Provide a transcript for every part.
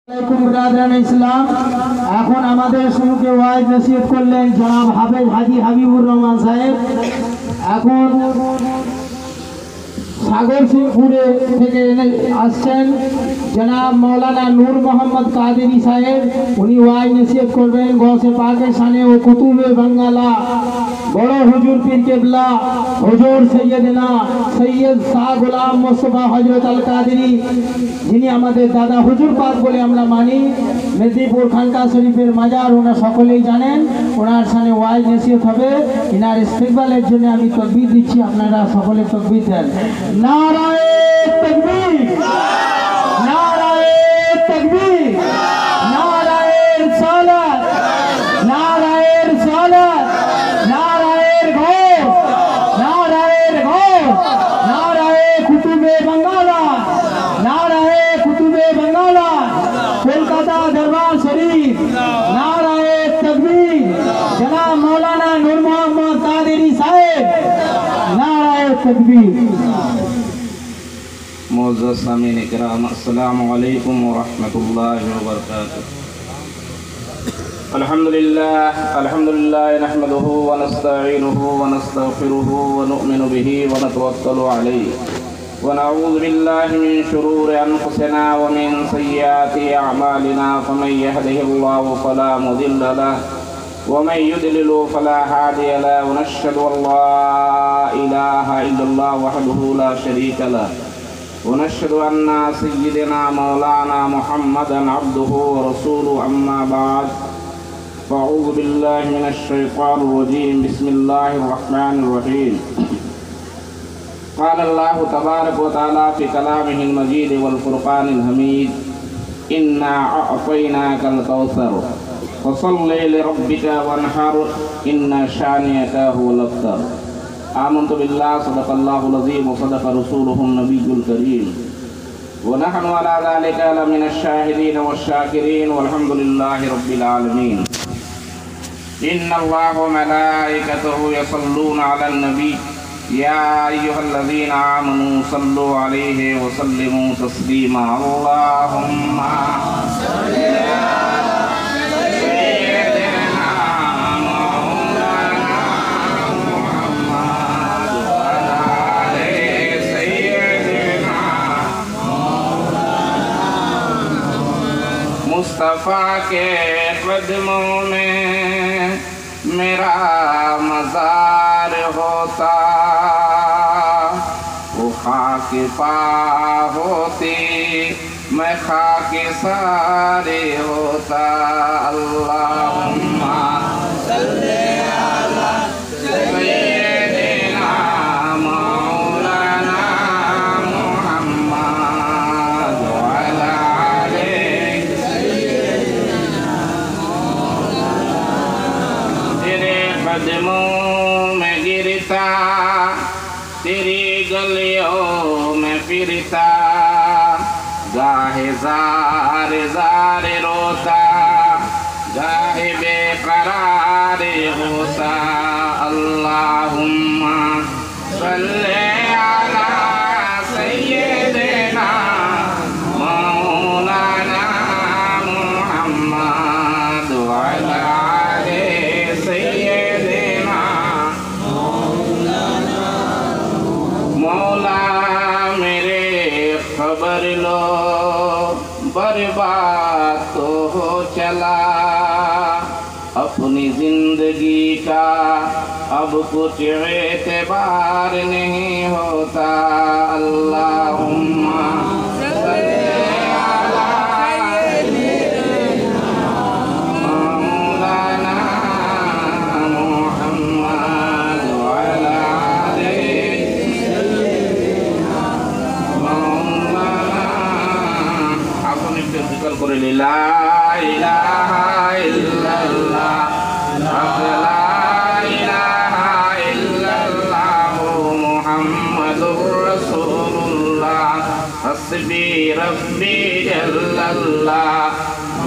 ব্রাদারান ইসলাম এখন আমাদের সম্মুখে ওয়াইজ নসিহত করলেন জনাব হাফেজ হাজী হাবিবুর রহমান সাহেব। এখন সাগরসিংপুরে থেকে আসছেন জনাব মৌলানা নূর মোহাম্মদ কাদেরি সাহেব। উনি ওয়াইজ নসিহত করবেন গৌসে পাকের শানে ও কুতুবে বাঙ্গালা বড় হুজুর পীর কেবলা হুজুর সৈয়দনা সৈয়দ শাহ গোলাম মুস্তাফা হযরত আল কাদেরি, যিনি আমাদের দাদা হুজুর পাক বলে আমরা মানি। মেদিনীপুর খানকা শরীফের মাজার ওনারা সকলেই জানেন। ওনার সামনে ওয়াইজ নসিহত হবে। ইনার ইস্তেকবালের জন্য আমি তাকবীর দিচ্ছি, আপনারা সকলে তাকবীর দেন। নারায়ে তাকবীর, নারায়ে তাকবীর, নারায়ে রিসালাত, নারায়ে রিসালাত, নারায়ে ঘোষ, নারায়ে ঘোষ, নারায়ে কুতুবে বাঙ্গালা, নারায়ে কুতুবে বাঙ্গালা, কলকাতা দরবার শরীফ, নারায়ে তাকবীর, জনাব মৌলানা নূর মোহাম্মদ কাদেরি সাহেব, নারায়ে তাকবীর। मुअज़्ज़ज़ सामीन इकराम, अस्सलामु अलैकुम व रहमतुल्लाहि व बरकातुहू। अल्हम्दुलिल्लाह नहमदुहु व नस्तईनुहु व नस्तगफिरुहु व नु'मिनु बिही व नतवक्कलु अलैहि व नऊज़ु बिल्लाहि मिन शुरूरि अनफुसिना व मिन सय्यिआति अअमालिना फमन यहदिहिल्लाहु फला मुदिल्ल लहु व मन युद्लिलहु फला हादिय लहु व नशहदु अन ला इलाहा इल्लल्लाह वहदहु ला शरीका लहु ونشهد أن سيدنا مولانا محمدا عبده ورسوله أما بعد فأعوذ بالله من الشيطان الرجيم بسم الله الرحمن الرحيم قال الله تبارك وتعالى في كلامه المجيد والفرقان الحميد إنا أعطيناك الكوثر فصل لربك وانحر إن شانئك هو الأبتر آمنت بالله صدق الله العظيم وصدق رسوله النبي الكريم ونحن على ذلك لمن الشاهدين والشاكرين والحمد لله رب العالمين إن الله وملائكته يصلون على النبي يا أيها الذين آمنوا صلوا عليه وسلموا تسليما اللهم صل मुस्तफ़ा के कदमों में मेरा मज़ार होता, वो खाक पा होती मैं खाक सारे होता। अल्लाहुम्मा सल्ली अला सय्यिदिना मौलाना मुहम्मद व अला कदमों में गिरता तेरी गलियों में फिरता, गाहे ज़ार ज़ार रोता गाहे बेकरार होता। अल्लाहुम्मा सल्ले अला सय्यिदिना मौलाना मुहम्मद व अला खबर लो बर्बाद तो हो चला अपनी जिंदगी का अब कुछ एतबार नहीं होता। अल्लाहुम्मा ला इलाहा इल्लल्लाह ला इलाहा इल्लल्लाह मुहम्मदुर रसूलुल्लाह हस्बी रब्बी जल्लल्लाह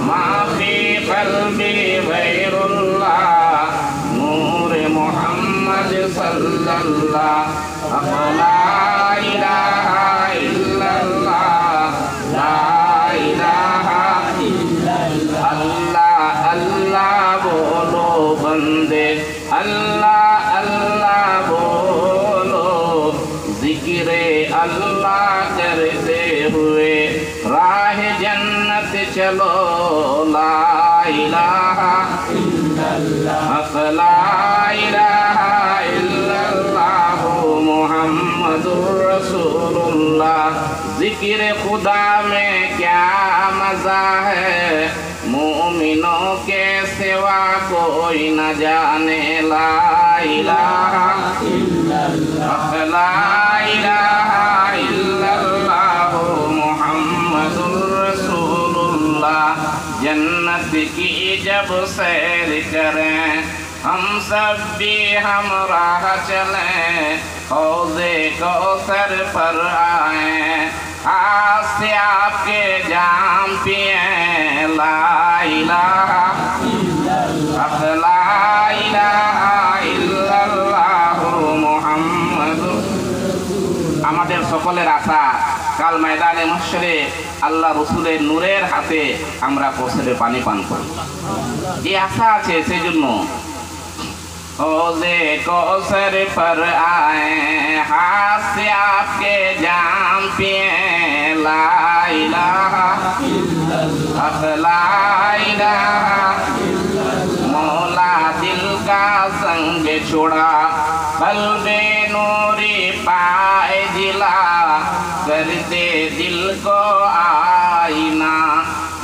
मा फी क़ल्बी गैरुल्लाह नूर मुहम्मद सल्लल्लाह ला इलाहा इल्लल्लाह ला इलाहा जन्नत चलो ला इलाहा इल्लल्लाह ला इलाहा इल्लल्लाह मुहम्मदुर रसूलुल्लाह। जिक्र खुदा में क्या मजा है, मोमिनों के सिवा कोई न जाने ला इलाहा इल्लल्लाह ला इलाहा इल्लल्लाह मुहम्मदुर रसूलुल्लाह। जन्नत की जब सैर करें हम सब भी हमराह चलें, हौज़े कौसर पर आए हाथ से आपके जाम पिए ला इलाहा इल्लल्लाह ला इलाहा इल्लल्लाह मुहम्मदुर। আমাদের সকলের আশা কাল ময়দানে মাহশরে আল্লাহ রসুলের নূরের হাতে আমরা কৌশলে পানি পান করি, এই আশা আছে। সেই জন্য हौज़े कौसर पर आए हाथ से आपके जाम पिए ला इलाहा इल्लल्लाह ला इलाहा मौला दिल का संग छोड़ा कल्बे नूरी पाए जिला करते दिल को आईना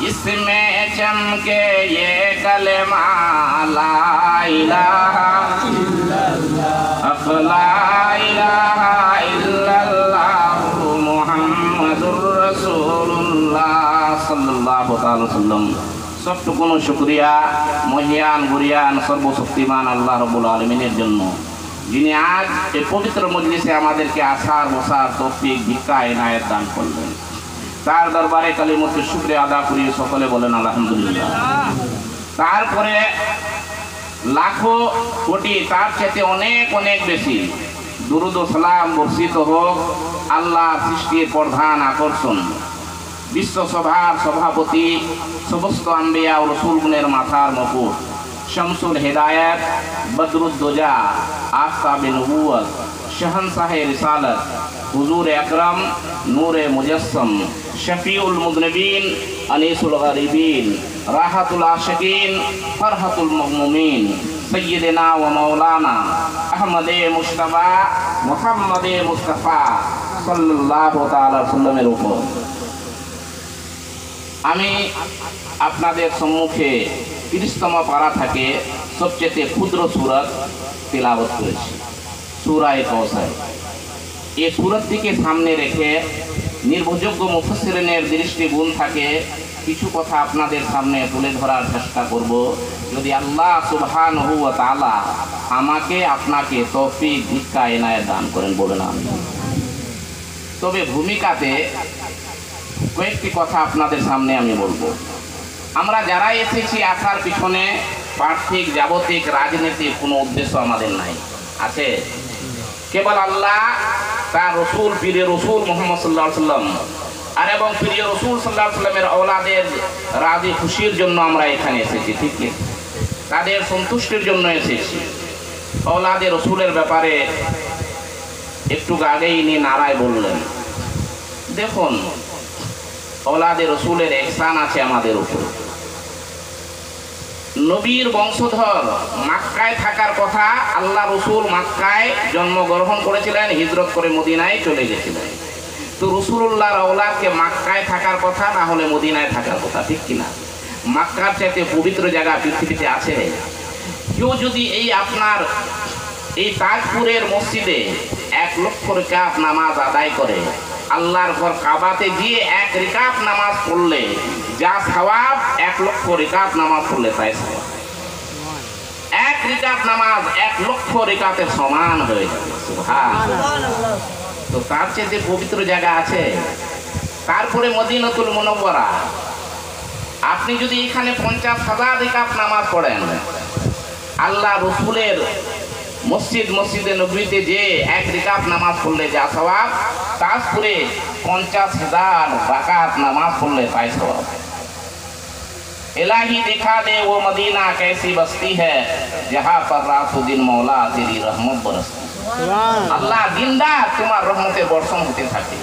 इसमें चमके ये कलमा ला इलाहा इल्लल्लाह ला इलाहा इल्लल्लाह मुहम्मदुर रसूलुल्लाह सल्लल्लाहु अलैहि वसल्लम। सबटुकुनो शुक्रिया মহিয়ান গুরিয়ান সর্বশক্তিমান আল্লাহ রাব্বুল আলামিনের জন্য, যিনি আজ এই পবিত্র মজলিসে আমাদেরকে আসার বসার তৌফিক ভিক্ষা এনায়েত দান করলেন। তার দরবারে কালিমাতুল শুকরিয়া আদা করি, সকলে বলেন আলহামদুলিল্লাহ। তারপরে লাখো কোটি তার চেয়ে অনেক অনেক বেশি দুরুদ ও সালাম বর্ষিত হোক আল্লাহ সৃষ্টির প্রধান আকর্ষণ বিশ্বসভার সভাপতি সমস্ত আম্বিয়া ও রসুলগণের মাথার মুকুট শামসুল হিদায়াত বদরুদ্দোজা আফতাবে নবুয়ত शहनशाह रिसालत हुजूर अकरम नूर मुजस्सम शफीउल मुज़निबीन अनीसुल गरीबीन राहतुल आशिकीन फरहतुल मग़मूमीन सय्यदना व मौलाना अहमद मुश्तबा मुहम्मद मुस्तफ़ा सल्लल्लाहु ताआला सल्लमेर উপর আমি আপনাদের সম্মুখে 30তম পারা থেকে সবচেয়ে ক্ষুদ্র সূরা তিলাওয়াত করেছি, সূরা কাউসার। এই সূরাটিকে সামনে রেখে নির্ভরযোগ্য মুফাসসিরিনের দৃষ্টিগুণ থাকে কিছু কথা আপনাদের সামনে তুলে ধরার চেষ্টা করব, যদি আল্লাহ সুবহানাহু ওয়া তাআলা আমাকে আপনাকে তৌফিক ভিক্ষা এনায়েত দান করেন, বলেন আমিন। তবে ভূমিকাতে কয়েকটি কথা আপনাদের সামনে আমি বলবো। আমরা যারা এসেছি আসার পিছনে পার্থিক জাগতিক রাজনীতির কোনো উদ্দেশ্য আমাদের নাই, আছে কেবল আল্লাহ তার রসুল প্রিয় রসুল মুহাম্মদ সাল্লাল্লাহু আলাইহি ওয়াসাল্লাম আর এবং প্রিয় রসুল সাল্লাল্লাহু আলাইহি ওয়াসাল্লামের আওলাদের রাজি খুশির জন্য আমরা এখানে এসেছি, ঠিক কি? তাদের সন্তুষ্টির জন্য এসেছি। আওলাদের রসুলের ব্যাপারে একটু আগেই ইনি নারায় বললেন। দেখুন, আওলাদে রসুলের ইহসান আছে আমাদের উপর। নবীর বংশধর মক্কায় থাকার কথা, আল্লাহ রসুল মক্কায় জন্মগ্রহণ করেছিলেন, হিজরত করে মদিনায় চলে গেছিলেন। তো রসুলুল্লাহর আওলাদকে মক্কায় থাকার কথা, না হলে মদিনায় থাকার কথা, ঠিক কিনা? মক্কার চাইতে পবিত্র জায়গা পৃথিবীতে আছে? কেউ যদি এই আপনার এই তাজপুরের মসজিদে 1 লক্ষ রাকাত নামাজ আদায় করে, আল্লাহর ঘর কাবাতে গিয়ে 1 রাকাত নামাজ পড়লে যা সওয়াব 1 লক্ষ রাকাত নামাজ পড়লে তাই সওয়াব। 1 রাকাত নামাজ 1 লক্ষ রাকাতের সমান হয়ে যাবে, সুবহানাল্লাহ। তো তার চেয়ে পবিত্র জায়গা আছে? তারপরে মদিনাতুল মুনাওয়ারা, আপনি যদি এখানে 50,000 রাকাত নামাজ পড়েন, আল্লাহ রসুলের মসজিদে নববীতে যে 1 রাকাত নামাজ পড়লে যা সওয়াব, তাজপুরে 50,000 রাকাত নামাজ পড়লে তাই সওয়াব। इलाही दिखा दे वो मदीना कैसी बस्ती है जहाँ पर रातों दिन मौला तेरी रहमत बरसती। আল্লাহ দিনদার তোমার রহমতের বর্ষণ হতে থাকে।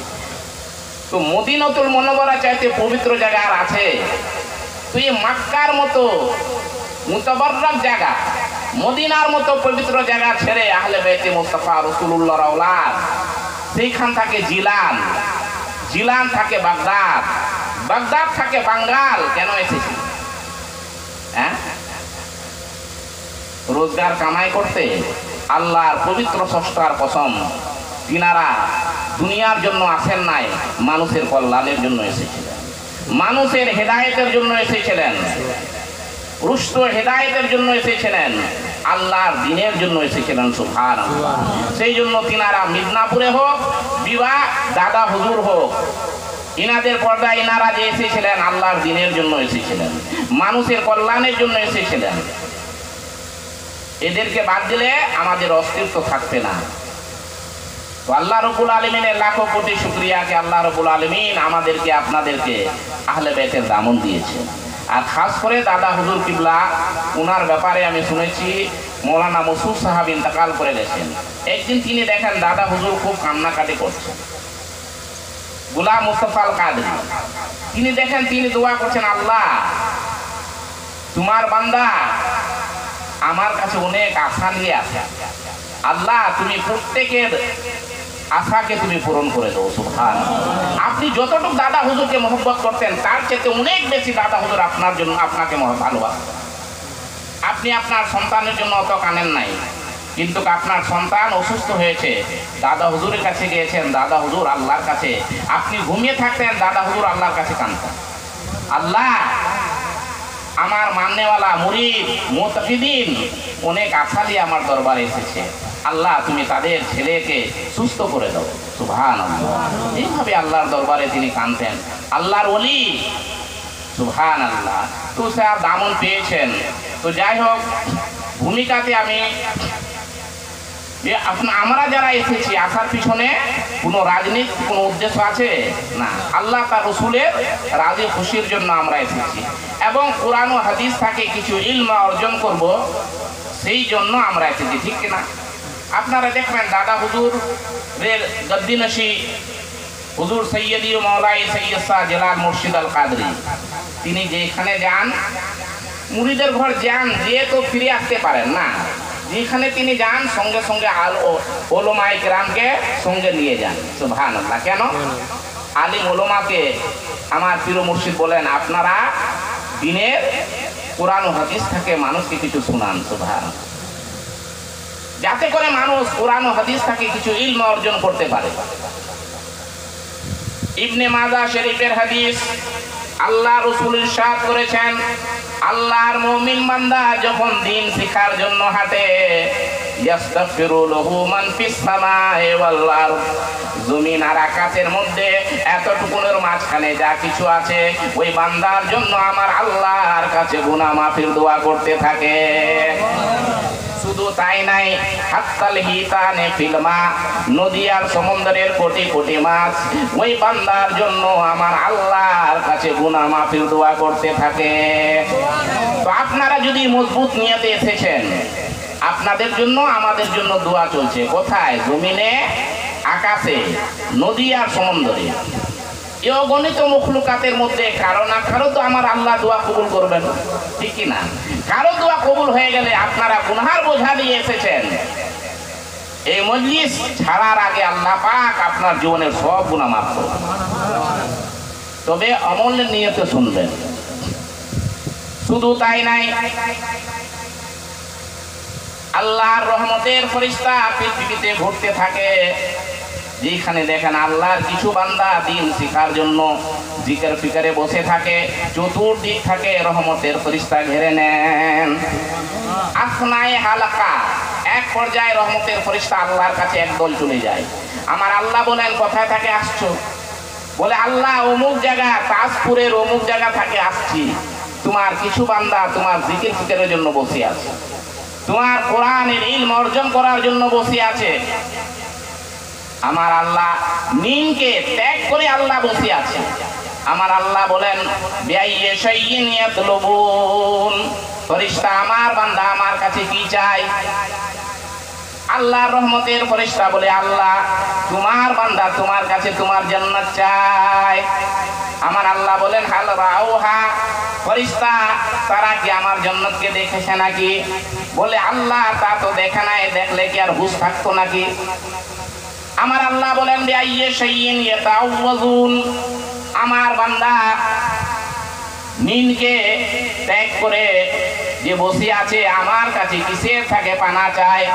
তো মদিনাতুল মুনাওয়ারা চাইতে পবিত্র জায়গা আর আছে? তো এই মক্কার মতো মুতাবাররাক জায়গা, মদিনার মতো পবিত্র জায়গা ছেড়ে আহলে বাইতে মুস্তাফা রাসূলুল্লাহর আওলাদ সেইখান থেকে জিলান, জিলান থাকে বাগদাদ, বাগদাদ থাকে বাঙ্গাল কেন এসেছে? হ্যাঁ, রোজগার কামাই করতে? আল্লাহর পবিত্র স্রষ্টার কসম, তিনারা দুনিয়ার জন্য আসেন নাই, মানুষের কল্যাণের জন্য এসেছিলেন, মানুষের হেদায়েতের জন্য এসেছিলেন, রুষ্ট হেদায়েতের জন্য এসেছিলেন, আল্লাহর দ্বীনের জন্য এসেছিলেন। সুবহানাল্লাহ। সেই জন্য তিনারা মিদনাপুরে হোক, বিবাহ দাদা হুজুর হোক, ইনাদের পর্দায় ইনারা যে এসেছিলেন আল্লাহর দ্বীনের জন্য এসেছিলেন, মানুষের কল্যাণের জন্য এসেছিলেন। এদেরকে বাদ দিলে আমাদের অস্তিত্ব থাকবে না। তো আল্লাহ রাব্বুল আলামিনের লাখো কোটি শুকরিয়া যে আল্লাহ রাব্বুল আলামিন আমাদেরকে আপনাদেরকে আহলে বাইতের দামন দিয়েছে। আর খাস করে দাদা হুজুর কিবলা, ওনার ব্যাপারে আমি শুনেছি মৌলানা মসুদ সাহেব ইন্তেকাল করে গেছেন। একদিন তিনি দেখেন দাদা হুজুর খুব কান্নাকাটি করছেন। গোলাম মুস্তাফা আল কাদরি তিনি দেখেন, তিনি দোয়া করছেন, আল্লাহ তোমার বান্দা আমার কাছে অনেক আশা নিয়ে আসে, আল্লাহ তুমি প্রত্যেকের আশাকে তুমি পূরণ করে দাও। সুবহানাল্লাহ। আপনি যতটুকু দাদা হুজুরকে মহব্বত করতেন তার চেয়ে অনেক বেশি দাদা হুজুর আপনার জন্য আপনাকে ভালোবাসেন। আপনি আপনার সন্তানের জন্য অত কানেন নাই, কিন্তু আপনার সন্তান অসুস্থ হয়েছে, দাদা হুজুরের কাছে গিয়েছেন, দাদা হুজুর আল্লাহর কাছে, আপনি ঘুমিয়ে থাকতেন, দাদা হুজুর আল্লাহর কাছে কাঁদতেন, আল্লাহ আমার মাননেওয়ালা মুরিদ মুতাকিদিন অনেক আশা দিয়ে আমার দরবারে এসেছে, আল্লাহ তুমি তাদের ছেলেকে সুস্থ করে দাও। সুবহানাল্লাহ। এইভাবে আল্লাহর দরবারে তিনি কাঁদতেন, আল্লাহর ওলি। সুবহানাল্লাহ। তো স্যার দামন পেয়েছেন। তো যাই হোক, ভূমিকাতে আমি আমরা যারা এসেছি আসার পিছনে কোনো রাজনীতি কোনো উদ্দেশ্য আছে না, আল্লাহ তার রসুলের রাজি খুশির জন্য আমরা এসেছি এবং কোরআন ও হাদিস থেকে কিছু ইলম অর্জন করব, সেই জন্য আমরা এসেছি, ঠিক কিনা? আপনারা দেখবেন দাদা হুজুরের গদ্দিনশী হুজুর সৈয়দি ও মৌলাই সৈয়দ শাহ জালাল মুর্শিদ আল কাদরি, তিনি যেখানে যান, মুরিদের ঘর যান, যে তো ফিরে আসতে পারেন না, যেখানে তিনি যান সঙ্গে সঙ্গে ওলামায়ে কেরামকে সঙ্গে নিয়ে যান। সুবহানাল্লাহ। কেন? আলিম ওলামাকে আমার প্রিয় মুর্শিদ বলেন, আপনারা দিনের কোরআন ও হাদিস থেকে মানুষকে কিছু শোনান। সুবহানাল্লাহ। যাতে করে মানুষ কোরআন ও হাদিস থেকে কিছু ইলম অর্জন করতে পারে। ইবনে মাজাহ শরীফের হাদিস, আল্লাহ রাসূল ইরশাদ করেছেন, আল্লাহর মুমিন বান্দা যখন দিন শিখার জন্য হাঁটে, ইস্তাগফিরু লাহু মান ফিস সামাই ওয়াল আরদ, জমিন আর আকাশের মধ্যে এতটুকুনের মাঝখানে যা কিছু আছে, ওই বান্দার জন্য আমার আল্লাহর কাছে গুনাহ মাফির দোয়া করতে থাকে। শুধু তাই নাই, হাত্তাল হিতানে ফিলমা, নদী আর সমুদ্রের কোটি কোটি মাছ ওই বান্দার জন্য আমার আল্লাহর কাছে গুনাহ মাফির দোয়া করতে থাকে। তো আপনারা যদি মজবুত নিয়তে এসেছেন, আপনাদের জন্য আমাদের জন্য দোয়া চলছে। কোথায়? জমিনে, আকাশে, নদী আর সমুদ্রে। এই অগণিত মখলুকাতের মধ্যে কারো না কারো তো আমার আল্লাহ দোয়া কবুল করবেন, ঠিক কি না? কারো দোয়া কবুল হয়ে গেলে আপনারা গুনাহের বোঝা নিয়ে এসেছেন, এই মজলিস ছাড়ার আগে আল্লাহ পাক আপনার জীবনের সব গুনাহ মাফ করবেন। তবে অমূল্যের নিয়তে শুনবেন। শুধু তাই নাই, আল্লাহর রহমতের ফেরেশতা পৃথিবীতে ঘুরতে থাকে। যেখানে দেখেন আল্লাহর কিছু বান্দা দিন শিখার জন্য জিকির ফিকিরে বসে থাকে, চতুর্দিক থেকে রহমতের ফেরেশতা ঘিরে নেন। আসনায়ে হালাকা, এক পর্যায়ে রহমতের ফেরেশতা আল্লাহর কাছে একদল চলে যায়। আমার আল্লাহ বলেন, কোথায় থেকে আসছো? বলে, আল্লাহ অমুক জায়গা, তাজপুরের অমুক জায়গা থেকে আসছি। তোমার কিছু বান্দা তোমার জিকির ফিকিরের জন্য বসে আছে, তোমার কোরআনের ইলম অর্জন করার জন্য বসে আছে। আমার আল্লাহ নিনকে ত্যাগ করে আল্লাহ বসে আছে। আমার আল্লাহ বলেন, বিআইয়ি শাইইন ইয়াতলুবুন, ফেরেশতা আমার বান্দা আমার কাছে কি চায়? আল্লাহর রহমতের ফেরেশতা বলে, আল্লাহ তোমার বান্দা তোমার কাছে তোমার জান্নাত চায়। আমার আল্লাহ বলেন, হাল রাউহা, ফেরেশতা তারা কি আমার জান্নাতকে দেখেছে নাকি? বলে, আল্লাহ তা তো দেখে নাই, দেখলে কি আর হুঁশ থাকতো নাকি? আমার আল্লাহ বলেন, বিআইয়ি শাইইন ইয়াতাআওয়াযুন, আমার বান্দা নিনকে ত্যাগ করে যে বসে আছে আমার কাছে কিসের থাকে পানা চায়?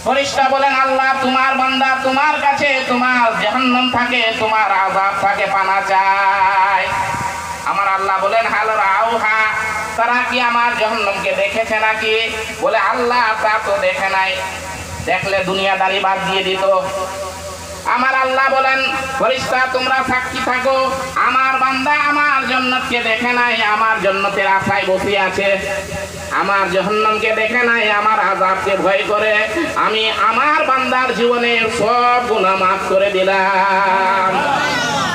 ফেরেশতা বলেন, আল্লাহ তোমার বান্দা তোমার কাছে তোমার জাহান্নাম থাকে, তোমার আযাব থাকে, পানা চায়। আমার আল্লাহ বলেন, হাল রাউহা, তারা কি আমার জাহান্নামকে দেখেছে নাকি? বলে, আল্লাহ তা তো দেখে নাই, দেখলে দুনিয়াদারি বাদ দিয়ে দিত। আমার আল্লাহ বলেন, ফেরেশতা তোমরা সাক্ষী থাকো, আমার বান্দা আমার জান্নাতকে দেখে নাই, আমার জান্নাতের আশায় বসে আছে, আমার জাহান্নামকে দেখে নাই, আমার আযাবকে ভয় করে আমি আমার বান্দার জীবনের সব গুনাহ মাফ করে দিলাম,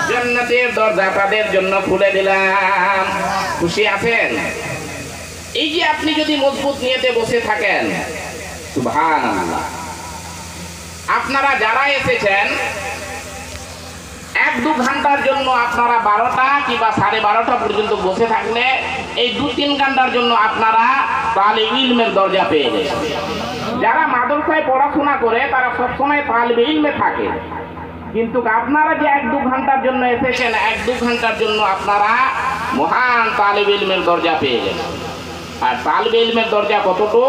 জান্নাতের দরজা তাদের জন্য খুলে দিলাম। খুশি আছেন? এই যে আপনি যদি মজবুত নিয়তে বসে থাকেন, সুবহানাল্লাহ। আপনারা যারা এসেছেন 1-2 ঘন্টার জন্য আপনারা 12টা কিংবা 12:30 পর্যন্ত বসে থাকলে এই 2-3 ঘন্টার জন্য আপনারা তালিবে ইলমের দরজা পেয়ে গেছেন। যারা মাদ্রাসায় পড়াশোনা করে তারা সবসময় তালিবে ইলমে থাকে, কিন্তু আপনারা যে 1-2 ঘন্টার জন্য এসেছেন, 1-2 ঘন্টার জন্য আপনারা মহান তালিবে ইলমের দরজা পেয়ে গেছেন। আর তালিবে ইলমের দরজা কতটুকু?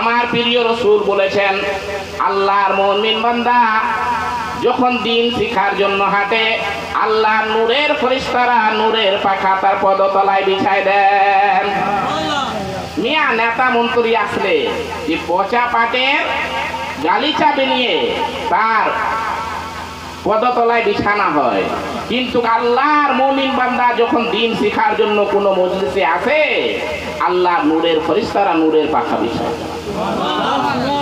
আমার প্রিয় রাসূল বলেছেন, আল্লাহর মুমিন বান্দা যখন দিন শিখার জন্য হাঁটে, আল্লাহ নূরের ফেরেশতারা নূরের পাখা তার পদতলায় বিছায় দেন। মিয়া নেতা মন্ত্রী আসলে যে পচা পাটের গালিচা বানিয়ে তার পদতলায় বিছানা হয়, কিন্তু আল্লাহর মুমিন বান্দা যখন দিন শিখার জন্য কোনো মজলিসে আসে, আল্লাহ নূরের ফেরেশতারা নূরের পাখা বিছায়।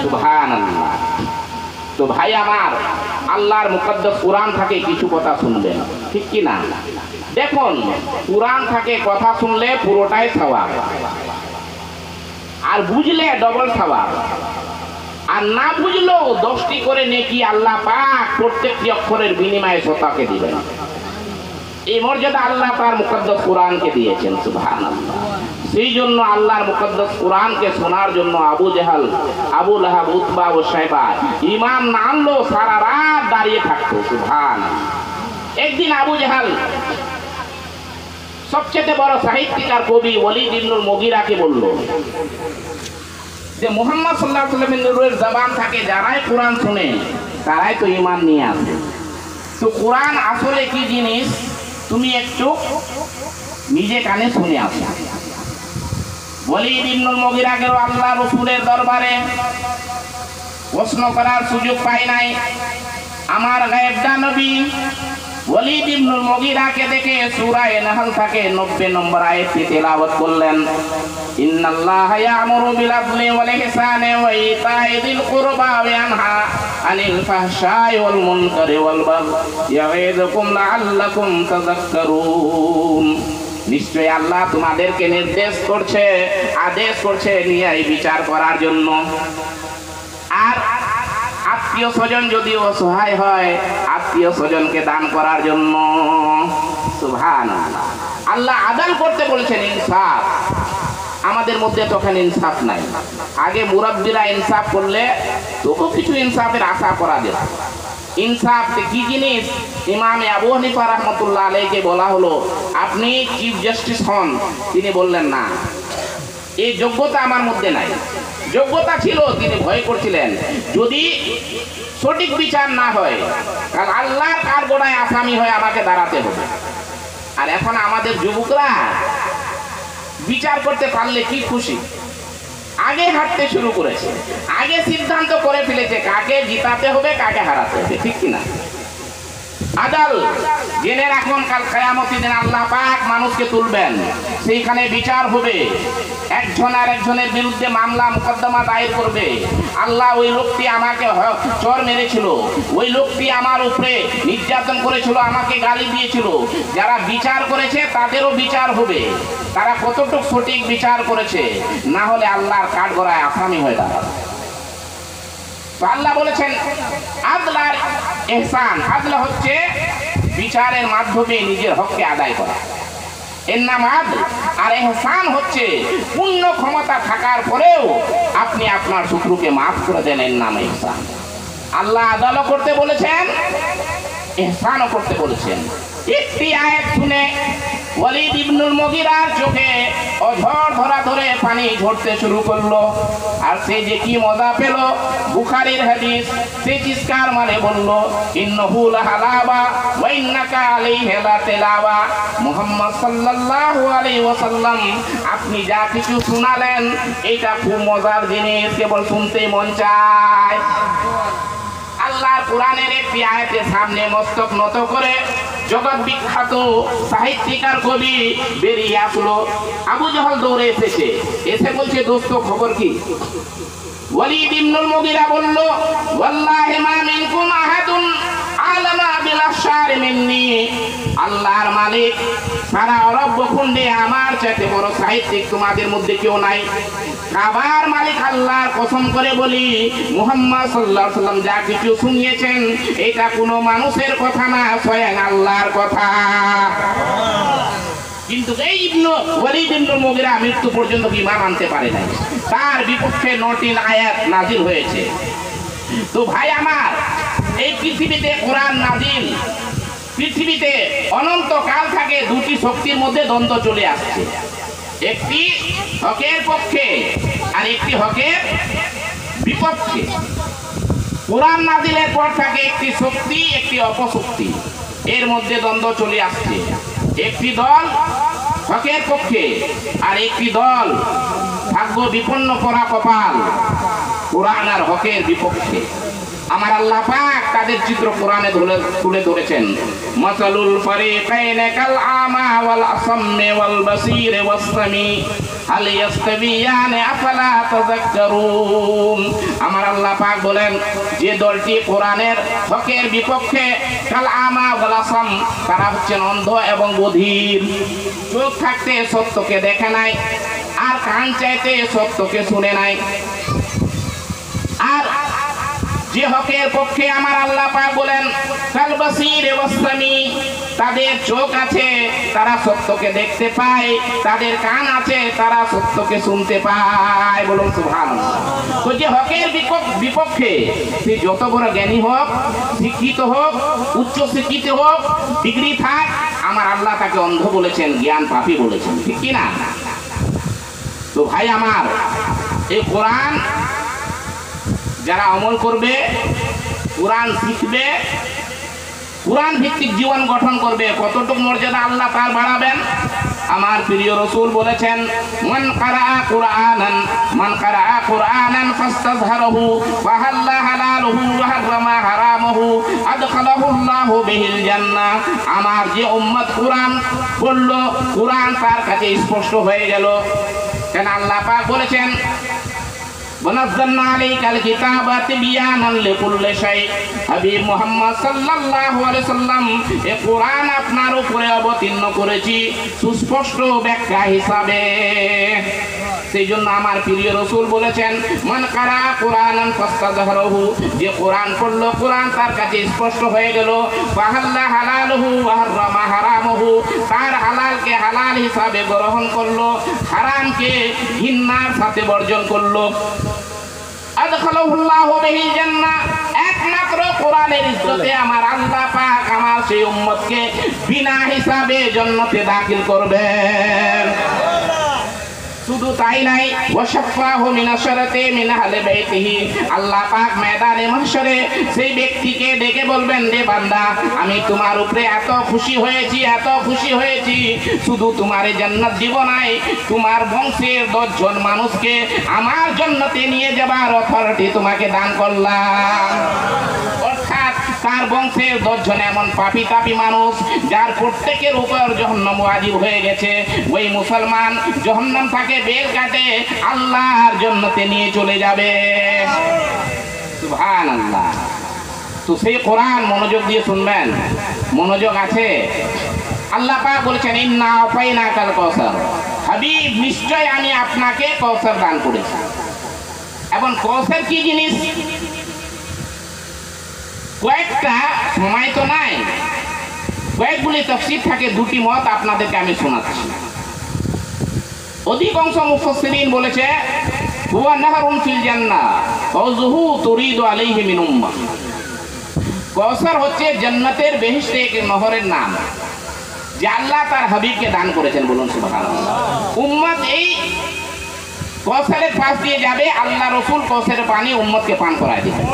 সুবহানাল্লাহ। তো ভাই আমার, আল্লাহর মুকদ্দাস কুরআন থেকে কিছু কথা শুনবেন, ঠিক কি না? দেখুন, কুরআন থেকে কথা শুনলে পুরোটাই সওয়াব, আর বুঝলে ডবল সওয়াব, আর না বুঝলেও 10টি করে নেকি আল্লাহ পাক প্রত্যেকটি অক্ষরের বিনিময়ে শতাকে দিবেন। এই মর্যাদা আল্লাহ তার মুকদ্দাস কুরআনকে দিয়েছেন। সুবহানাল্লাহ। সেই জন্য আল্লাহর মুকদ্দাস কুরআনকে শোনার জন্য আবু জাহাল, আবু লাহাব, উতবা ও শাইবা ঈমান না আনলেও সারা রাত দাঁড়িয়ে থাকতো। সুবহানাল্লাহ। একদিন আবু জাহাল সবচেয়ে বড় সাহিত্যিকার কবি ওলীদ ইবনুল মুগীরাকে বলল যে মুহাম্মদ সাল্লাল্লাহু আলাইহি ওয়াসাল্লামের নূরের জবান থেকে যারাই কুরআন শুনে তারাই তো ঈমান নিয়ে আসে। তো কুরআন আসলে কি জিনিস তুমি একটু নিজে কানে শুনে আসো। ওলীদ ইবনুল মুগীরাকে আল্লাহ রাসূলের দরবারে প্রশ্ন করার সুযোগ পাই নাই। আমার গায়েবদার নবী ওলীদ ইবনুল মুগীরাকে দেখে সূরা নাহল থেকে 90 নম্বর আয়াতটি তেলাওয়াত করলেন। ইন্নাল্লাহা ইয়া'মুরু বিল আদলি ওয়াল ইহসানি ওয়া ইতা'i যিল কুরবা ওয়া ইয়ানহা আনিল ফাহশাই ওয়াল মুনকারি ওয়াল বাগই ইয়া'iযুকুম লা'আল্লাকুম তাযাক্কারুন। নিশ্চয় আল্লাহ তোমাদেরকে নির্দেশ করছে, আদেশ করছে ন্যায় বিচার করার জন্য, আর আত্মীয় স্বজন যদি অসহায় হয় আত্মীয় স্বজনকে দান করার জন্য। সুবহানাল্লাহ। আল্লাহ আদান করতে বলেছেন ইনসাফ। আমাদের মধ্যে তখন ইনসাফ নাই। আগে মুরাব্বিরা ইনসাফ করলে তবু কিছু ইনসাফের আশা করা যেত। ইনসাফ কি জিনিস? ইমামে আবু হানিফা রাহমাতুল্লাহ আলাইহিকে বলা হলো, আপনি চিফ জাস্টিস হন। তিনি বললেন, না, এই যোগ্যতা আমার মধ্যে নাই। যোগ্যতা ছিল, তিনি ভয় করছিলেন যদি সঠিক বিচার না হয় কাল আল্লাহর কাঠগড়ায় আসামি হয়ে আমাকে দাঁড়াতে হবে। আর এখন আমাদের যুবকরা বিচার করতে পারলে কি খুশি, আগে হাঁটতে শুরু করেছে, আগে সিদ্ধান্ত করে ফেলেছে কাকে জিতাতে হবে কাকে হারাতে হবে, ঠিক কিনা? আদাল জেনে রাখুন, কাল কিয়ামতের দিন আল্লাহ পাক মানুষকে তুলবেন, সেইখানে বিচার হবে। একজন আর একজনের বিরুদ্ধে মামলা মোকদ্দমা দায়ের করবে। আল্লাহ, ওই লোকটি আমাকে চর মেরেছিল, ওই লোকটি আমার উপরে নির্যাতন করেছিল, আমাকে গালি দিয়েছিল। যারা বিচার করেছে তাদেরও বিচার হবে, তারা কতটুকু সঠিক বিচার করেছে, না হলে আল্লাহর কাঠগড়ায় আসামি হয়ে দাঁড়াবে। তো আল্লাহ বলেছেন আদল আর ইহসান। আদল হচ্ছে বিচারের মাধ্যমে নিজের হককে আদায় করা, এর নাম আদল। আর ইহসান হচ্ছে পূর্ণ ক্ষমতা থাকার পরেও আপনি আপনার শত্রুকে মাফ করে দেন, এর নাম ইহসান। আল্লাহ আদলও করতে বলেছেন, ইহসানও করতে বলেছেন। একটি আয়াত শুনে ওয়ালিদ ইবনুল মুগীরার চোখে অঝর ধরা ধরে পানি ঝরতে শুরু করলো। আর সে যে কি মজা পেল, বুখারীর হাদিস, সে চিৎকার মারে বলল, ইন্নাহু লাহালাবা ওয়া ইন্নাকা আলাইহি লাতিলাবা। মুহাম্মদ সাল্লাল্লাহু আলাইহি ওয়াসাল্লাম, আপনি যা কিছু শোনালেন এটা খুব মজার জিনিস, কেবল শুনতেই মন চায়। আল্লাহর কোরআনের একটি আয়াতের সামনে মস্তক নত করে জগৎ বিখ্যাত সাহিত্যিক আর কবি বেরিয়ে আসলো। আবু জাহল দৌড়ে এসেছে, এসে বলছে, দোস্ত খবর কি? ওয়ালিদ ইবনুল মুগীরা বলল, ওয়াল্লাহি মা মিনকুম আহাদুন আলামা বিল আশআরি মিন্নি। আল্লাহর মালিক সারা আরব ভূখণ্ডে আমার চাইতে বড় সাহিত্যিক তোমাদের মধ্যে কেউ নাই। কাবার মালিক আল্লাহর কসম করে বলি, মুহাম্মদ সাল্লাল্লাহু আলাইহি ওয়াসাল্লাম যা কিছু শুনিয়েছেন এটা কোনো মানুষের কথা না, স্বয়ং আল্লাহর কথা। কিন্তু এই ওয়ালিদ ইবনুল মুগীরা মৃত্যু পর্যন্ত ঈমান আনতে পারে নাই, তার বিপক্ষে 9টি আয়াত নাজিল হয়েছে। তো ভাই আমার, এই পৃথিবীতে কোরআন নাজিল, পৃথিবীতে অনন্তকাল থেকে দুটি শক্তির মধ্যে দ্বন্দ্ব চলে আসছে, একটি হকের পক্ষে আর একটি হকের বিপক্ষে। কোরআন নাজিলের পর থেকে একটি শক্তি, একটি অপশক্তি, এর মধ্যে দ্বন্দ্ব চলে আসছে। একটি দল হকের পক্ষে আর একটি দল ভাগ্য বিপন্ন করা কপাল কোরআন আর হকের বিপক্ষে। আমার আল্লাহ পাক তাদের চিত্র কোরআনে তুলে ধরেছেন, মাসালুল ফারিকাইনি কাল আমা ওয়াল আসাম্মি ওয়াল বাসীর ওয়াস সামি হাল ইয়াস্তাবিয়ানি আফালা তাযাক্কারুন। আমার আল্লাহ পাক বলেন, যে দলটি কোরআনের হকের বিপক্ষে, কাল আমা ওয়াল আসাম, তারা হচ্ছেন অন্ধ এবং বধির। চোখ থাকতে সত্যকে দেখে নাই, আর কান চাইতে সত্যকে শুনে নাই। আর যে হকের পক্ষে আমার আল্লাহ পাক বলেন, কাল বাসীর ওয়াস সামি, তাদের চোখ আছে, তারা সত্যকে দেখতে পায়, তাদের কান আছে, তারা সত্যকে শুনতে পায়। বলুন সুবহানাল্লাহ। তো যে হকের বিপক্ষে, সে যত বড় জ্ঞানী হোক, শিক্ষিত হোক, উচ্চ শিক্ষিত হোক, ডিগ্রি থাক, আমার আল্লাহ তাকে অন্ধ বলেছেন, জ্ঞান পাপী বলেছেন, ঠিক কি না? তো ভাই আমার, এই কোরআন যারা আমল করবে, কোরআন শিখবে, কোরআন ভিত্তিক জীবন গঠন করবে, কতটুকু মর্যাদা আল্লাহ তার বাড়াবেন। আমার প্রিয় রাসূল বলেছেন, মান কারাআ কুরআনান ফাস্তাযহারাহু ওয়া হাল্লা হালালুহু ওয়া হারামা হারামাহু আদখালাহুল্লাহু বিহিল জান্নাহ। আমার যে উম্মত কোরআন পড়লো, কোরআন তার কাছে স্পষ্ট হয়ে গেল। কেন আল্লাহ পাক বলেছেন, ওয়ানাজ্জালনা আলাইকাল কিতাবা তিবয়ানান লিকুল্লি শাই। হাবিব মুহাম্মদ সাল্লাল্লাহু আলাইহি সাল্লাম, এই কোরআন আপনার উপরে অবতীর্ণ করেছি সুস্পষ্ট ব্যাখ্যা হিসাবে। সেই জন্য আমার প্রিয় রাসূল বলেছেন, মান কারা কুরআনান ফাস্তাযহারাহু, যে কোরআন পড়লো, কোরআন তার কাছে স্পষ্ট হয়ে গেল। ফাহাল্লা হালালুহু ওয়া হারামা হারামাহু, তার হালালকে হালাল হিসাবে গ্রহণ করলো, হারামকে ঘৃণার সাথে বর্জন করলো। আদখালাহুল্লাহু বিহিল জান্নাহ, একমাত্র কোরআনের ইজ্জতে আমার আল্লাহ পাক আমার সেই উম্মতকে বিনা হিসাবে জান্নাতে দাখিল করবেন। শুধু তাই নাই, ওয়াশাফাহু মিনাশরাতি মিন আহলি বাইতিহি, আল্লাহ পাক ময়দানে মাহশরে সেই ব্যক্তিকে ডেকে বলবেন, রে বান্দা, আমি তোমার উপরে এত খুশি হয়েছি, এত খুশি হয়েছি, শুধু তোমার জান্নাত দিব নাই, তোমার বংশের 10 জন মানুষকে আমার জান্নাতে নিয়ে যাবার অথরিটি তোমাকে দান করলাম। অর্থাৎ তার বংশের 10 জন এমন পাপী তাপী মানুষ যার প্রত্যেকের উপর জাহান্নাম ওয়াজিব হয়ে গেছে। ওই মুসলমান জাহান্নাম থেকে বের কাটে আল্লাহর জান্নাতে নিয়ে চলে যাবে। সুবহানাল্লাহ। তো সেই কোরআন মনোযোগ দিয়ে শুনবেন, মনোযোগ আছে। আল্লাহ পাক বলেছেন ইন্না আতাইনাকাল কাউসার, হাবিব নিশ্চয় আমি আপনাকে কাউসার দান করেছি। এবং কাউসার কি জিনিস, কয়েকটা সময় তো নাই, কয়েকগুলি তাফসীর থাকে, দুটি মত আপনাদেরকে আমি শোনাচ্ছি। অধিকাংশ মুফাসসিরিন বলেছে হুয়া নাহরুন ফিল জান্নাহ ফাউযুহু তুরিদু আলাইহি মিন উম্মাহ। কাউসার হচ্ছে জান্নাতের বেহেশতে এক নহরের নাম, যে আল্লাহ তার হাবিবকে দান করেছেন। বলুন সুবহানাল্লাহ। উম্মত এই কাউসারের পাশ দিয়ে যাবে, আল্লাহ রাসূল কাউসারের পানি উম্মতকে পান করায় দিবেন।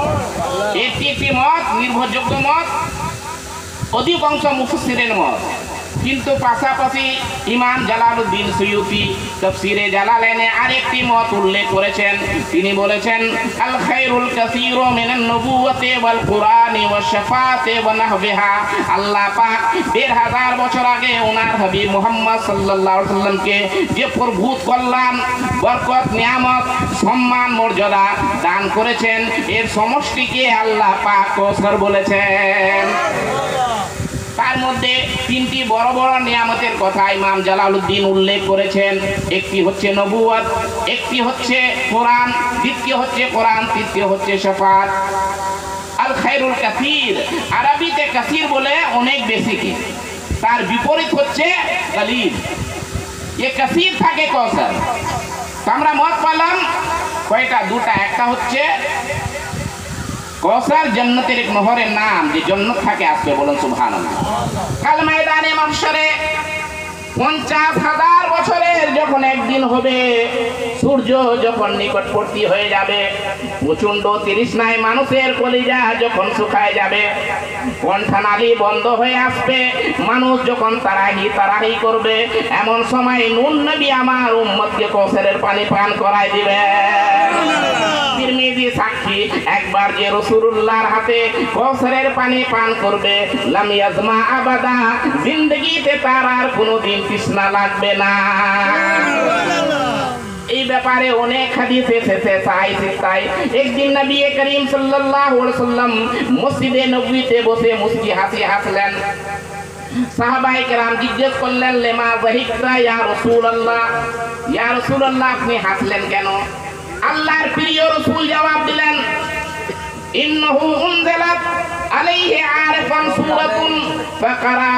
এটি একটি মত, নির্ভরযোগ্য মত, অধিকাংশ মুফাসসিরের মত। কিন্তু পাশাপাশি ইমাম জালালউদ্দিন সুয়ুতি তাফসীরে জালালাইনে আরেকটি মত উল্লেখ করেছেন। তিনি বলেছেন আল খায়রুল কাসীরু মিনান নবুওয়াতি ওয়াল কুরআনি ওয়াশ শাফাআতি ওয়া নাহবিহা। আল্লাহ পাক ১৫০০ বছর আগে ওনার হাবিব মুহাম্মদ সাল্লাল্লাহু আলাইহি ওয়াসাল্লামকে যে প্রভূত কল্যাণ, বরকত, নিয়ামত, সম্মান, মর্যাদা দান করেছেন, এর সমষ্টিকে আল্লাহ পাক কাউসার বলেছেন। তার মধ্যে 3টি বড় বড় নিয়ামতের কথা ইমাম জালালউদ্দিন উল্লেখ করেছেন। একটি হচ্ছে নবুয়ত, একটি হচ্ছে কোরআন, দ্বিতীয় হচ্ছে কোরআন, তৃতীয় হচ্ছে শাফাত। আল খায়রুল কাসীর, আরবিতে কাসীর বলে অনেক বেশি কি, তার বিপরীত হচ্ছে কালিল। এই কাসীর থাকে কাউসার। আমরা মত পেলাম কয়টা, দুটা। একটা হচ্ছে কাউসার জান্নাতের এক নহরের নাম, যে জান্নাত থেকে আসবে। বলুন সুবহানাল্লাহ। কাল ময়দানে মাহশরে ৫০,০০০ বছরের যখন একদিন হবে, সূর্য যখন নিকটবর্তী হয়ে যাবে, প্রচন্ড তৃষ্ণায় মানুষের কলিজা যখন শুকায় যাবে, কণ্ঠনালী বন্ধ হয়ে আসবে, মানুষ যখন তারাহি করবে, এমন সময় নূহ নবী আমার উম্মতকে কাউসারের পানি পান করায় দিবেন। তিরমিজি সাক্ষী, একবার যে রাসূলুল্লাহর হাতে কাউসারের পানি পান করবে, লাম ইয়াজমা আবাদা, জিন্দেগিতে তার আর কোনোদিন তৃষ্ণা লাগবে না। এই ব্যাপারে অনেক হাদিস এসেছে। তাই একদিন নবী করিম সাল্লাল্লাহু আলাইহি ওয়াসাল্লাম মসজিদে নববীতে বসে মুস্কি হাসি হাসলেন। সাহাবায়ে কেরাম জিজ্ঞেস করলেন লিমা যাহিকতা ইয়া রাসূলুল্লাহ, ইয়া রাসূলুল্লাহ আপনি হাসলেন কেন? আল্লাহর প্রিয় রাসূল জবাব দিলেন ইন্নাহু উনজিলাত আলাইহি আরিফান সূরাতুন ফাকারা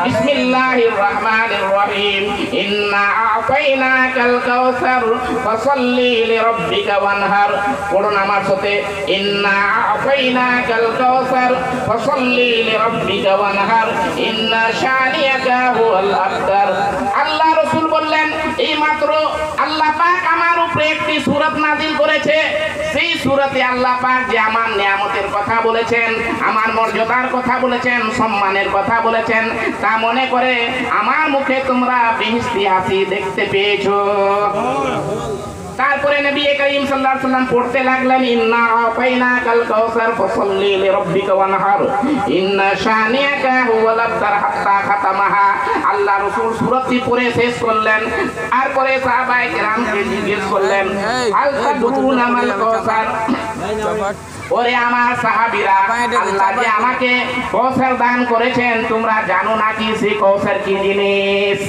বিসমিল্লাহির রাহমানির রহিম ইন্না আ'তাইনাকাল কাউসার ফাসাল্লি লিরাব্বিকা ওয়ানহার। পড়ুন আমার সাথে, ইন্না আ'তাইনাকাল কাউসার ফাসাল্লি লিরাব্বিকা ওয়ানহার ইন্না শানিয়াকা হুয়াল আবতার। আল্লাহ রাসূল বললেন এই মাত্র আল্লাহ পাক আমার উপরে একটি সূরাত নাযিল করেছে। সেই সূরাতে আল্লাহ পাক যে আমার নিয়ামতের কথা বলেছেন, আমার মর্যাদার কথা বলেছেন, সম্মানের কথা বলেছেন, তা মনে করে আমার মুখে তোমরা বেহেশতি হাসি দেখতে পেয়েছো। তারপরে নবী করিম সাল্লাল্লাহু আলাইহি ওয়াসাল্লাম পড়তে লাগলেন ইন্না আ'তাইনাকাল কাউসার ফাসাল্লি লিরাব্বিকা ওয়ানহার ইন্না শানিয়াকা হুয়াল আবতার হাত্তা খাতামাহা। আল্লাহ রাসূল সূরাটি পড়ে শেষ করলেন। তারপরে সাহাবায়ে কেরামকে জিজ্ঞেস করলেন আল তাদরুনা মাল কাউসার, ওরে আমার সাহাবীরা, আল্লাহ যে আমাকে কাউসার দান করেছেন, তোমরা জানো নাকি সেই কাউসার কি জিনিস?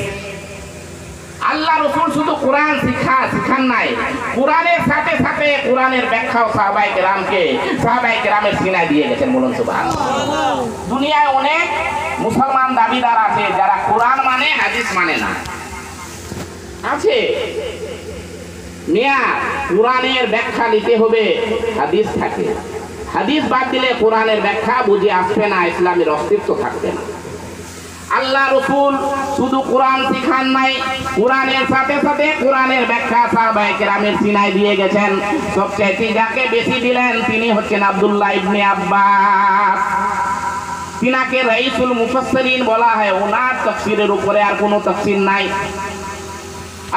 আল্লাহ রাসূল শুধু কোরআন শিখান নাই, কোরআনের সাথে সাথে কোরআনের ব্যাখ্যাও সাহাবায়ে কেরামের সিনায় দিয়ে গেছেন। বলুন সুবহানাল্লাহ। দুনিয়ায় অনেক মুসলমান দাবিদার আছে যারা কোরআন মানে হাদিস মানে না। আছে মিয়া, কোরআনের ব্যাখ্যা নিতে হবে, হাদিস থাকে। হাদিস বাদ দিলে কোরআনের ব্যাখ্যা বুঝে আসবে না, ইসলামের অস্তিত্ব থাকবে না। আল্লাহ রাসূল শুধু কোরআন শিখান নাই, কোরআনের সাথে সাথে কোরআনের ব্যাখ্যা সাহাবায়ে কেরামের সিনায় দিয়ে গেছেন। সবচেয়ে যাকে বেশি দিলেন তিনি হচ্ছেন আব্দুল্লাহ ইবনে আব্বাস। তিনাকে রাইসুল মুফাসসিরিন বলা হয়। ওনার তাফসীরের উপরে আর কোনো তাফসীর নাই।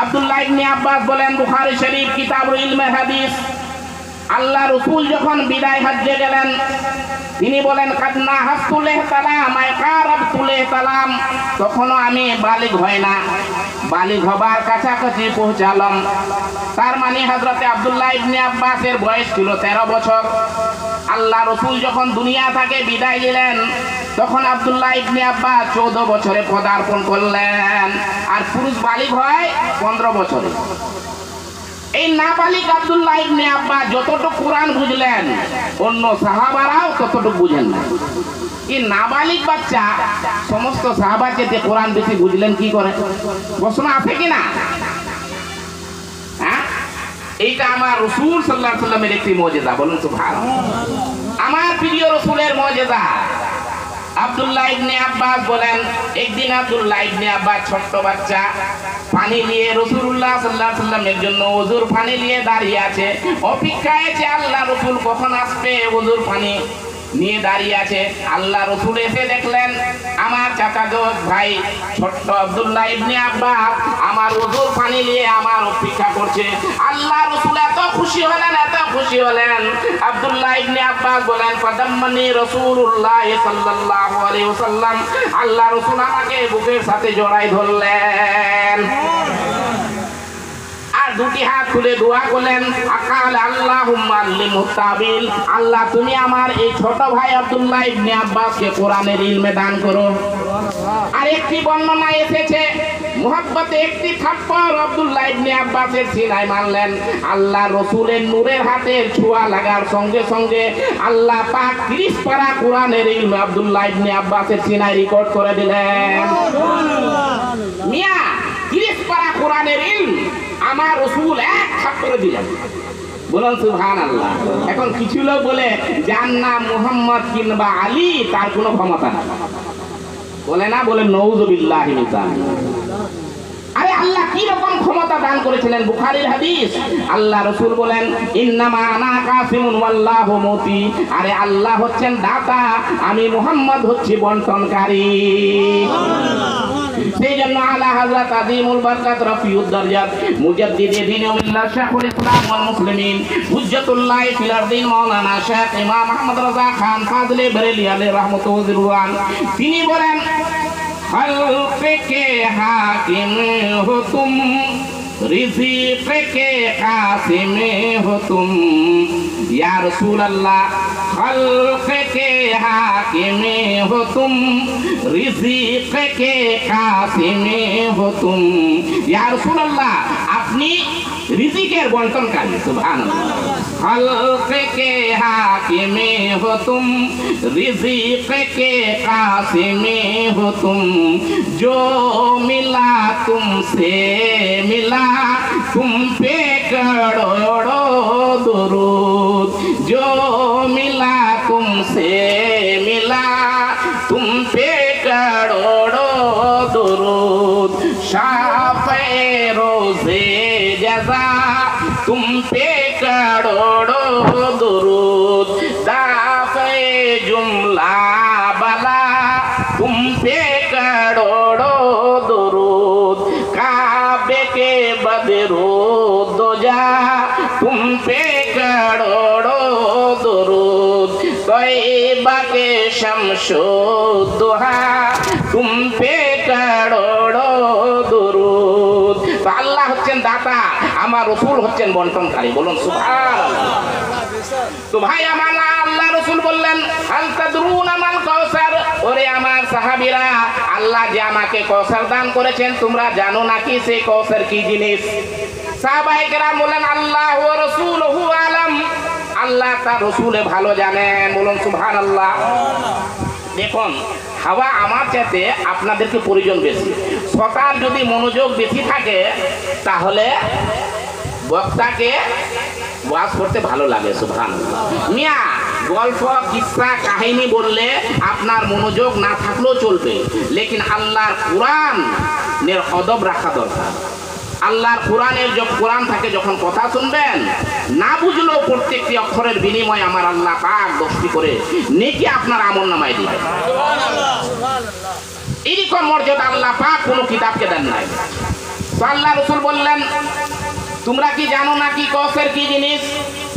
আব্দুল্লাহ ইবনে আব্বাস বলেন বুখারী শরীফ কিতাবুল ইলমে হাদিস আল্লাহ রাসূল যখন বিদায় হজ্জে গেলেন তিনি বলেন কাদনা হাসতুলে সালাম আয় কারাবতুলে সালাম, তখনও আমি বালিগ হই না, বালিগ হবার কাছাকাছি পৌঁছালাম। তার মানে হযরতে আব্দুল্লাহ ইবনে আব্বাসের বয়স ছিল 13 বছর। আল্লাহ রাসূল যখন দুনিয়া থেকে বিদায় দিলেন তখন আব্দুল্লাহ ইবনে আব্বাস 14 বছরে পদার্পণ করলেন, আর পুরুষ বালিগ হয় 15 বছরে। এই নাবালিগ আব্দুল্লাহ ইবনে আব্বাস যতটুকু কোরআন বুঝলেন অন্য সাহাবারাও ততটুকু বুঝেন না। এই নাবালিগ বাচ্চা সমস্ত সাহাবার চেয়ে কোরআন বেশি বুঝলেন কি করে? প্রশ্ন আছে কিনা? হ্যাঁ, এইটা আমার রাসূল সাল্লাল্লাহু আলাইহি ওয়াসাল্লামের একটি মুজিজা, বলুন সুবহানাল্লাহ। আমার প্রিয় রাসূলের মুজিজা। আব্দুল্লাহ ইবনে আব্বাস বলেন একদিন আব্দুল্লাহ ইবনে আব্বাস ছোট্ট বাচ্চা পানি নিয়ে রাসূলুল্লাহ সাল্লাল্লাহু আলাইহি ওয়াসাল্লামের জন্য ওযুর পানি নিয়ে দাঁড়িয়ে আছে, অপেক্ষায় আছে আল্লাহ রাসূল কখন আসবে, ওযুর পানি নিয়ে দাঁড়িয়ে আছে। আল্লাহ রাসূল এসে দেখলেন আমার চাচাতো ভাই ছোট্ট আব্দুল্লাহ ইবনে আব্বাস আমার ওযুর পানি নিয়ে আমার অপেক্ষা করছে। আল্লাহ রাসূল এত খুশি হলেন, এত খুশি হলেন। আব্দুল্লাহ ইবনে আব্বাস বলেন ফাদাম্মানি রাসূলুল্লাহ সাল্লাল্লাহু আলাইহি ওয়াসাল্লাম, আল্লাহ রাসূল আমাকে বুকের সাথে জড়াই ধরলেন আর দুটি হাত তুলে দোয়া করলেন আকাল আল্লাহুম্মা আল্লিমহু তাবিল, আল্লাহ তুমি আমার এই ছোট ভাই আব্দুল্লাহ ইবনে আব্বাসকে কোরআনের ইলমে দান করো। আর একটি বর্ণনা এসেছে মুহাব্বতে একটি থাপ্পড় আব্দুল্লাহ ইবনে আব্বাসের সিনায় মারলেন। আল্লাহ রাসূলের নূরের হাতের ছোঁয়া লাগার সঙ্গে সঙ্গে আল্লাহ পাক 30 পারা কোরআনের ইলম আব্দুল্লাহ ইবনে আব্বাসের সিনায় রেকর্ড করে দিলেন। মিয়া 30 পারা কোরআনের ইলম আমার রাসূল এক থাপ্পড়ে দিলেন, বলুন সুবহানাল্লাহ। এখন কিছু লোক বলে যার নাম মুহাম্মদ কিংবা আলী তার কোনো ক্ষমতা নেই, বলে না, বলে নাউযুবিল্লাহি মিন যালিক। আরে আল্লাহ কি রকম ক্ষমতা দান করেছিলেন? বুখারীর হাদিস, আল্লাহ রাসূল বলেন ইন্নামা আনা কাসিমুন ওয়াল্লাহু মুতি, আরে আল্লাহ হচ্ছেন দাতা, আমি মুহাম্মদ হচ্ছি বন্টনকারী। সেই জন্য আলা হযরত আযীমুল বারকাত রাফিউদ দারজাত মুজাদ্দিদে দ্বীন মিল্লাত শাইখুল ইসলাম ওয়াল মুসলিমিন হুজ্জাতুল্লাহ ফিল আরদিন মাওলানা শাইখ ইমাম আহমদ রাজা খান ফাজলে বরেলী আলাইহি রাহমাতুল্লাহ, তিনি বলেন खल्क़ के हाकिम हो तुम, रिज़्क़ के कासिम हो तुम, या रसूल अल्लाह खल्क़ के हाकिम हो तुम, रिज़्क़ के कासिम हो तुम, या रसूल अल्लाह अपनी রিজিকের বন্টনকারী। সুবহানাল্লাহ। खल्क़ के हाकिम हो तुम, रिज़्क़ के कासिम हो तुम, जो मिला तुमसे मिला तुम पे करोड़ों दुरूद, जो मिला तुमसे मिला तुम पे करोड़ों दुरूद, शाफ़े रोज़े जज़ा तुम पे करोड़ों दुरूद, दाफ़े जुमला बला तुम पे करोड़ों दुरूद, काबे के बदरुद्दोजा तुम पे करोड़ों दुरूद, तैयबा के शम्सुद्दुहा तुम पे करोड़ों दुरूद। तो আল্লাহ হচ্ছেন দাতা, আমার রাসূল হচ্ছেন বন্টনকারী, বলুন সুবহানাল্লাহ। তো ভাই আমার আল্লাহ রাসূল বললেন হাল তাদরুনা মাল কাউসার, ওরে আমার সাহাবীরা আল্লাহ যে আমাকে কাউসার দান করেছেন তোমরা জানো নাকি সেই কাউসার কি জিনিস? সাহাবায়ে কেরাম বলেন আল্লাহ ওয়া রাসূলুহু আলাম, আল্লাহ তার রাসূলে ভালো জানেন, বলুন সুবহানাল্লাহ। দেখুন হাওয়া আমার চাইতে আপনাদেরকে প্রয়োজন বেশি, শ্রোতার যদি মনোযোগ বেশি থাকে তাহলে বক্তাকে ওয়াজ করতে ভালো লাগে। সুবহানাল্লাহ। মিয়া গল্প কিসসা কাহিনী বললে আপনার মনোযোগ না থাকলেও চলবে, লেকিন আল্লাহর কোরআনের অদব রাখা দরকার। আল্লাহর কোরআনের যে কোরআন থাকে যখন কথা শুনবেন না বুঝলেও প্রত্যেকটি অক্ষরের বিনিময়ে আমার আল্লাহ পাক 10টি করে নেকি আপনার আমলনামায় দিবেন। এরকম মর্যাদা আল্লাহ পাক কোনো কিতাবকে দেন নাই। তো আল্লাহ রাসূল বললেন তোমরা কি জানো না কি কাউসার কি জিনিস?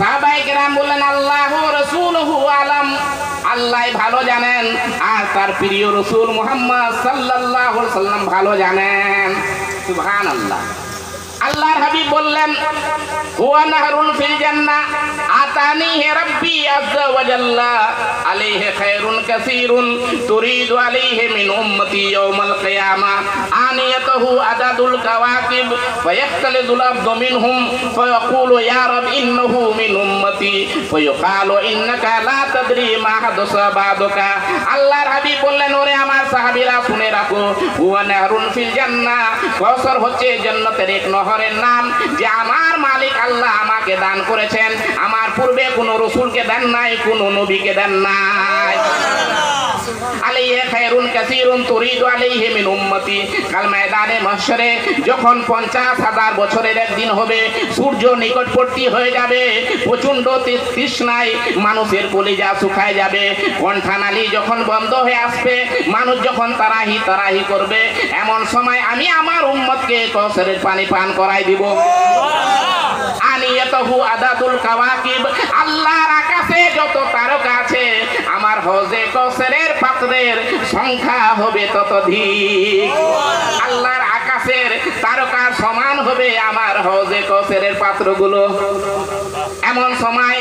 সাহাবায়ে কেরাম বললেন আল্লাহু রাসূলুহু আলাম, আল্লাহ ভালো জানেন আর তার প্রিয় রাসূল মুহাম্মদ সাল্লাল্লাহু আলাইহি সাল্লাম ভালো জানেন। সুবহানাল্লাহ। আল্লাহর হাবিব বললেন হুয়া নাহরুন ফিল জান্নাহ আতানিহি রাব্বি আযজা ওয়া জাল্লা আলাইহি খায়রুন কাসীরুন তুরিদু আলাইহি মিন উম্মতি ইয়াউমাল কিয়ামাহ আনিয়াতুহু আদাদুল কাওয়াকিব ফায়াখতালিদুল আবদু মিনহুম ফায়াকুলু ইয়া রাব ইন্নাহু মিন উম্মতি ফায়ুকালু ইন্নাকা লা তাদরি মা হাদাসা বা'দাকা। আল্লাহর হাবিব বললেন ওরে আমার সাহাবীরা শুনে রাখো, হুয়া নাহরুন ফিল জান্নাহ, কাউসার হচ্ছে জান্নাতের এক নহরের নাম যে আমার মালিক আল্লাহ আমাকে দান করেছেন, আমার পূর্বে কোনো রাসূলকে দেন নাই, কোনো নবীকে দেন নাই। আলাইহি খায়রুন কাসীরুন তুরিদু আলাইহি মিন উম্মতি। কাল ময়দানে মাহশরে যখন 50,000 বছরের একদিন হবে, সূর্য নিকটবর্তী হয়ে যাবে, প্রচন্ড তৃষ্ণায় মানুষের কলিজা শুকায় যাবে, কণ্ঠনালী যখন বন্ধ হয়ে আসবে, মানুষ যখন তারাহি করবে, এমন সময় আমি আমার উম্মতকে কাউসারের পানি পান করাই দিব। আনিয়াতুহু আদাদুল কাওয়াকিব, আল্লাহর আকাশে যত তারকা আছে আমার হৌজে কাউসারের পাত্রের সংখ্যা হবে ততোধিক। আল্লাহর আকাশের তারকার সমান হবে আমার হৌজে কাউসারের পাত্রগুলো। এমন সময়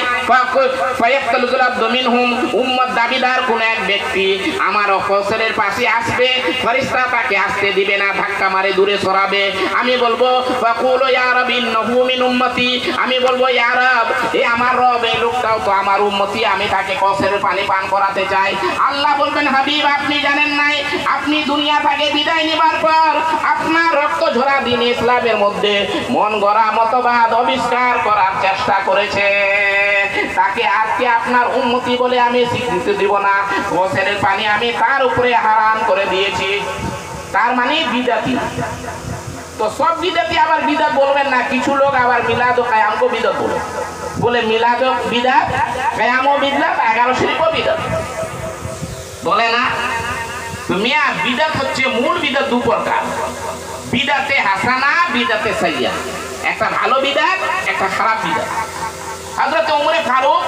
ফায়াখতালিদুল আবদু মিনহুম, উম্মত দাবিদার কোন এক ব্যক্তি আমার কাউসারের পাশে আসবে, ফেরেশতা তাকে আসতে দিবে না, ধাক্কা মারে দূরে সরাবে। আমি বলবো ফাকুলু ইয়া রাব ইন্নাহু মিন উম্মতি, আমি বলবো ইয়া রব, এ আমার রব, এই লোকটাও তো আমার উম্মতি, আমি তাকে কাউসারের পানি পান করাতে চাই। আল্লাহ বলবেন হাবিব আপনি জানেন নাই, আপনি দুনিয়া থেকে বিদায় নেবার পর আপনার রক্ত ঝরা দিন ইসলামের মধ্যে মন গড়া মতবাদ আবিষ্কার করার চেষ্টা করেছে, তাকে আজকে আপনার উম্মতি বলে আমি স্বীকৃতি দিব না, কাউসারের পানি আমি তার উপরে হারাম করে দিয়েছি। তার মানে বিদাতি। তো সব বিদাতি আবার বিদাত বলবেন না, কিছু লোক আবার মিলাদ ও কায়ামকে বিদাত বলে মিলাদ ও বিদাত, কায়াম ও বিদাত, 11 শরীফ ও বিদাত বলে না। তো মিয়া বিদাত হচ্ছে মূল বিদাত দু প্রকার, বিদাতে হাসানা, বিদাতে সাইয়্যা। একটা ভালো বিদাত, একটা খারাপ বিদাত। হযরত ওমর ফারুক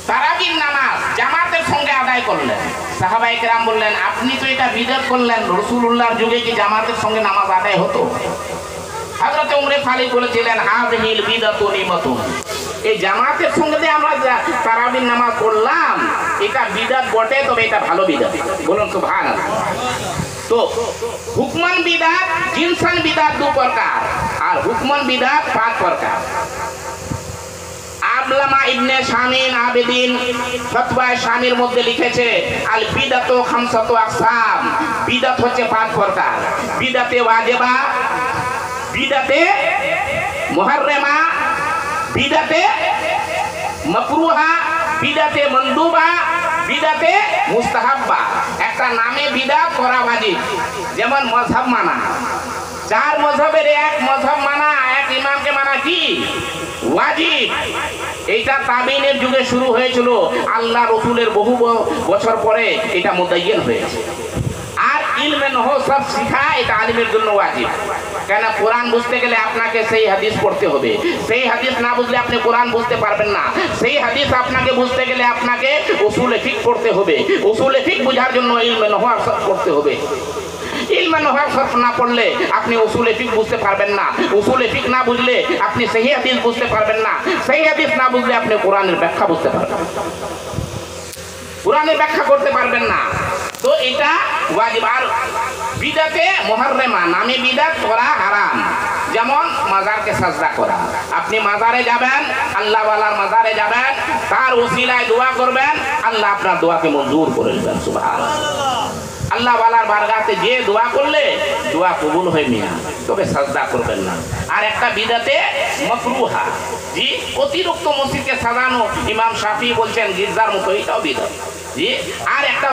তারাবির নামাজ জামাতের সঙ্গে আদায় করলেন, সাহাবায়ে কেরাম বললেন আপনি তো এটা বিদআত করলেন, রাসূলুল্লাহর যুগে কি জামাতের সঙ্গে নামাজ আদায় হতো? হযরত ওমর ফারুক বলেছিলেন হাযিহিল বিদআতু নিমাতুন, এই জামাতের সঙ্গে যে আমরা তারাবির নামাজ পড়লাম এটা বিদআত বটে, তবে এটা ভালো বিদআত। বলুন সুবহানাল্লাহ। তো হুকমান বিদআত, জিনসান বিদআত দু প্রকার, আর হুকমান বিদআত 5 প্রকার। আল্লামা ইবনে শামিন আবেদিন ফতওয়ায়ে শামির মধ্যে লিখেছে আল বিদাতু খামসাতু আকসাম, বিদাত হচ্ছে 5 প্রকার, বিদাতে ওয়াজিবা, বিদাতে মুহাররামা, বিদাতে মাকরুহা, বিদাতে মানদুবা, বিদাতে মুস্তাহাব্বা। একটা নামে বিদাত করা ওয়াজিব, যেমন মাযহাব মানা, 4 মাযহাবের এক মাযহাব মানা, এক ইমামকে মানা কি ওয়াজিব। এইটা তাবিনের যুগে শুরু হয়েছিল, আল্লাহ রাসূলের বহু বছর পরে এটা মুদায়্যান হয়েছে। আর ইলমে নহও সব শিখা এটা আলিমের জন্য ওয়াজিব। কেন কোরআন বুঝতে গেলে আপনাকে সেই হাদিস পড়তে হবে, সেই হাদিস না বুঝলে আপনি কোরআন বুঝতে পারবেন না, সেই হাদিস আপনাকে বুঝতে গেলে আপনাকে উসুলে ফিকহ পড়তে হবে, উসুলে ফিকহ বোঝার জন্য ইলমে নহও সব পড়তে হবে। ইলমে নহও সব না পড়লে আপনি উসুলে ফিকহ বুঝতে পারবেন না, উসুলে ফিকহ না বুঝলে আপনি সহিহ হাদিস বুঝতে পারবেন না, সহিহ হাদিস না বুঝলে আপনি কোরআনের ব্যাখ্যা বুঝতে পারবেন না, কোরআনের ব্যাখ্যা করতে পারবেন না। তো এটা ওয়াজিব। আর বিদাতে মুহাররামা, নামে বিদাত করা হারাম, যেমন মাজারকে সাজদা করা। আপনি মাজারে যাবেন, আল্লাহ ওয়ালার মাজারে যাবেন, তার উসিলায় দোয়া করবেন, আল্লাহ আপনার দোয়াকে মঞ্জুর করে নেবেন। সুবহানাল্লাহ। আল্লাহ ওয়ালার বারগাতে যে দোয়া করলে দোয়া কবুল হয় মিয়া, তবে সাজদা করবেন না। আর একটা বিদাতে মাকরুহা, জি অতিরিক্ত মসজিদকে সাজানো, ইমাম শাফি বলছেন গির্জার মতো, এটাও বিদাত। জি আর একটা